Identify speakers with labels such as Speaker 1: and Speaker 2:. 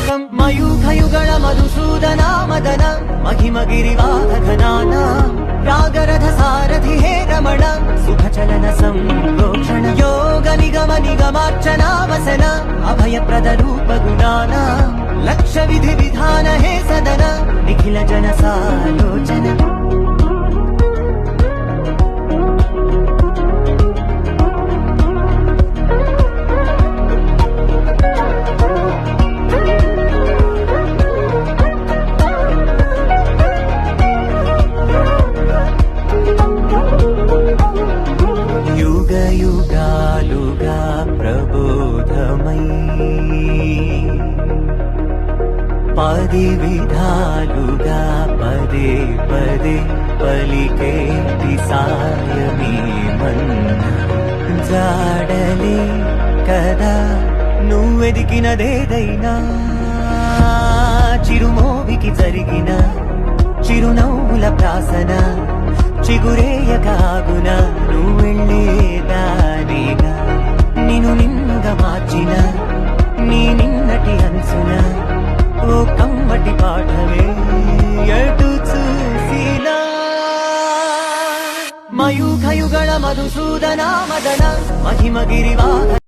Speaker 1: తారకం మయూఖయుగళ మధుసూదనా మదన మహిమగిరివాహఘనానా రాగరథ సారథి హే రమణ సుఖచలన సంప్రోక్షణ యోగ నిగమ నిగమార్చనా వసన అభయప్రద రూప గుణానా లక్ష్య విధి విధాన హే సదన నిఖిల జన సాలోచన యుగాలుగా ప్రబోధమై పది విధాలుగా పదే పదే పలికే సాయమే మన్న జాడలే కదా నువ్వెదిగినదేదైనా చిరుమోవికి జరిగిన చిరునవ్వుల ప్రాసన చిగురేయగాగున నువ్వెళ్ళేదానిగా నిన్ను నిన్నుగా మార్చిన నీ నిన్నటి అంచున ఓ కమ్మటి పాఠమే ఎటు చూసినా మయూఖయుగళ మధుసూదనా మదన మహిమగిరివాహ